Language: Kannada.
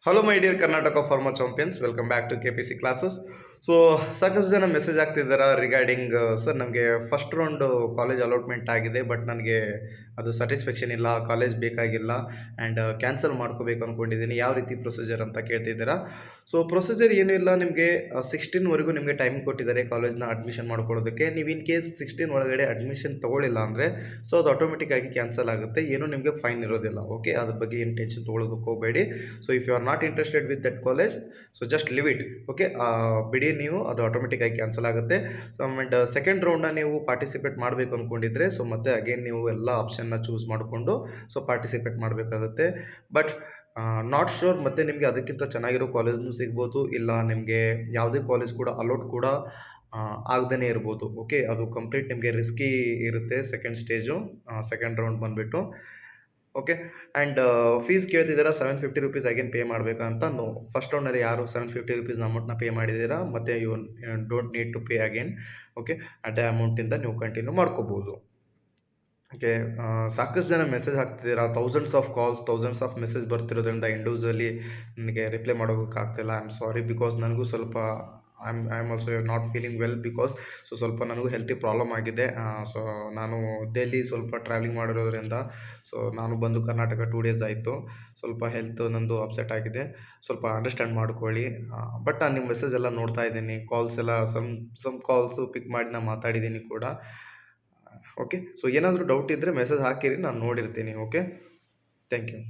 Hello my dear Karnataka pharma champions, welcome back to KPC classes. So ಸಾಕಷ್ಟು ಜನ ಮೆಸೇಜ್ ಆಗ್ತಿದ್ದಾರೆ ರಿಗಾರ್ಡಿಂಗ್ ಸರ್ ನಮಗೆ ಫಸ್ಟ್ ರೌಂಡು ಕಾಲೇಜ್ ಅಲಾಟ್ಮೆಂಟ್ ಆಗಿದೆ, ಬಟ್ ನನಗೆ ಅದು ಸ್ಯಾಟಿಸ್ಫ್ಯಾಕ್ಷನ್ ಇಲ್ಲ, ಕಾಲೇಜ್ ಬೇಕಾಗಿಲ್ಲ ಆ್ಯಂಡ್ ಕ್ಯಾನ್ಸಲ್ ಮಾಡ್ಕೋಬೇಕು ಅಂದ್ಕೊಂಡಿದ್ದೀನಿ, ಯಾವ ರೀತಿ ಪ್ರೊಸೀಜರ್ ಅಂತ ಕೇಳ್ತಿದ್ದೀರಾ. ಸೊ ಪ್ರೊಸೀಜರ್ ಏನೂ ಇಲ್ಲ, ನಿಮಗೆ 16ವರೆಗೂ ನಿಮಗೆ ಟೈಮ್ ಕೊಟ್ಟಿದ್ದಾರೆ ಕಾಲೇಜ್ನ ಅಡ್ಮಿಷನ್ ಮಾಡ್ಕೊಳ್ಳೋದಕ್ಕೆ. ನೀವು ಇನ್ ಕೇಸ್ 16 ಒಳಗಡೆ ಅಡ್ಮಿಷನ್ ತೊಗೊಳ್ಳಿಲ್ಲ ಅಂದರೆ ಸೊ ಅದು ಆಟೋಮೆಟಿಕ್ ಆಗಿ ಕ್ಯಾನ್ಸಲ್ ಆಗುತ್ತೆ, ಏನೂ ನಿಮಗೆ ಫೈನ್ ಇರೋದಿಲ್ಲ. ಓಕೆ, ಅದ್ರ ಬಗ್ಗೆ ಏನು ಟೆನ್ಷನ್ ತೊಗೊಳೋದಕ್ಕೆ ಹೋಗಬೇಡಿ. So if you are not interested with that college, so just leave it. Okay, ಬಿಡಿ ನೀವು, ಅದು ಆಟೋಮೆಟಿಕ್ ಆಗಿ ಕ್ಯಾನ್ಸಲ್ ಆಗುತ್ತೆ. ಸೊ ಆ್ಯಂಡ್ ಸೆಕೆಂಡ್ ರೌಂಡ್ನ ನೀವು ಪಾರ್ಟಿಸಿಪೇಟ್ ಮಾಡಬೇಕು ಅಂದ್ಕೊಂಡಿದ್ರೆ ಸೊ ಮತ್ತೆ ಅಗೇನ್ ನೀವು ಎಲ್ಲ ಆಪ್ಷನ್ನ ಚೂಸ್ ಮಾಡಿಕೊಂಡು ಸೊ ಪಾರ್ಟಿಸಿಪೇಟ್ ಮಾಡಬೇಕಾಗುತ್ತೆ. ಬಟ್ ನಾಟ್ ಶೋರ್, ಮತ್ತು ನಿಮಗೆ ಅದಕ್ಕಿಂತ ಚೆನ್ನಾಗಿರೋ ಕಾಲೇಜ್ನೂ ಸಿಗ್ಬೋದು, ಇಲ್ಲ ನಿಮಗೆ ಯಾವುದೇ ಕಾಲೇಜ್ ಕೂಡ ಅಲೋಟ್ ಕೂಡ ಆಗದೇ ಇರ್ಬೋದು. ಓಕೆ, ಅದು ಕಂಪ್ಲೀಟ್ ನಿಮಗೆ ರಿಸ್ಕಿ ಇರುತ್ತೆ ಸೆಕೆಂಡ್ ಸ್ಟೇಜು, ಸೆಕೆಂಡ್ ರೌಂಡ್ ಬಂದುಬಿಟ್ಟು. ಓಕೆ, ಆ್ಯಂಡ್ ಫೀಸ್ ಕೇಳ್ತಿದ್ದೀರಾ ₹750 ಅಗೇನ್ ಪೇ ಮಾಡಬೇಕಾ ಅಂತ. ನೋ, ಫಸ್ಟ್ ರೌಂಡಲ್ಲಿ ಯಾರು ₹750 ಅಮೌಂಟ್ನ ಪೇ ಮಾಡಿದ್ದೀರಾ, ಮತ್ತು you don't need to pay again. Okay, ಅದೇ ಅಮೌಂಟಿಂದ ನೀವು ಕಂಟಿನ್ಯೂ ಮಾಡ್ಕೋಬೋದು. ಓಕೆ, ಸಾಕಷ್ಟು ಜನ ಮೆಸೇಜ್ ಹಾಕ್ತಿದ್ದೀರಾ, thousands of calls, thousands of message ಬರ್ತಿರೋದ್ರಿಂದ ಇಂಡಿವಿಜುವಲಿ ನನಗೆ ರಿಪ್ಲೈ ಮಾಡೋದಕ್ಕಾಗ್ತಿಲ್ಲ. ಐ ಆಮ್ ಸಾರಿ, ಬಿಕಾಸ್ ನನಗೂ ಸ್ವಲ್ಪ I am also not feeling well, because so ಸ್ವಲ್ಪ ನನಗೂ ಹೆಲ್ತಿ ಪ್ರಾಬ್ಲಮ್ ಆಗಿದೆ. ಸೊ ನಾನು ದೆಹಲಿ ಸ್ವಲ್ಪ ಟ್ರಾವೆಲಿಂಗ್ ಮಾಡಿರೋದ್ರಿಂದ ಸೊ ನಾನು ಬಂದು ಕರ್ನಾಟಕ 2 ಡೇಸ್ ಆಯಿತು. ಸ್ವಲ್ಪ ಹೆಲ್ತ್ ನಂದು ಅಪ್ಸೆಟ್ ಆಗಿದೆ, ಸ್ವಲ್ಪ ಅಂಡರ್ಸ್ಟ್ಯಾಂಡ್ ಮಾಡ್ಕೊಳ್ಳಿ. ಬಟ್ ನಾನು ನಿಮ್ಮ ಮೆಸೇಜ್ ಎಲ್ಲ ನೋಡ್ತಾ ಇದ್ದೀನಿ, ಕಾಲ್ಸ್ ಎಲ್ಲ ಸಮ್ ಕಾಲ್ಸು ಪಿಕ್ ಮಾಡಿ ನಾನು ಮಾತಾಡಿದ್ದೀನಿ ಕೂಡ. ಓಕೆ, ಸೊ ಏನಾದರೂ ಡೌಟ್ ಇದ್ದರೆ ಮೆಸೇಜ್ ಹಾಕಿರಿ, ನಾನು ನೋಡಿರ್ತೀನಿ. Okay, thank you.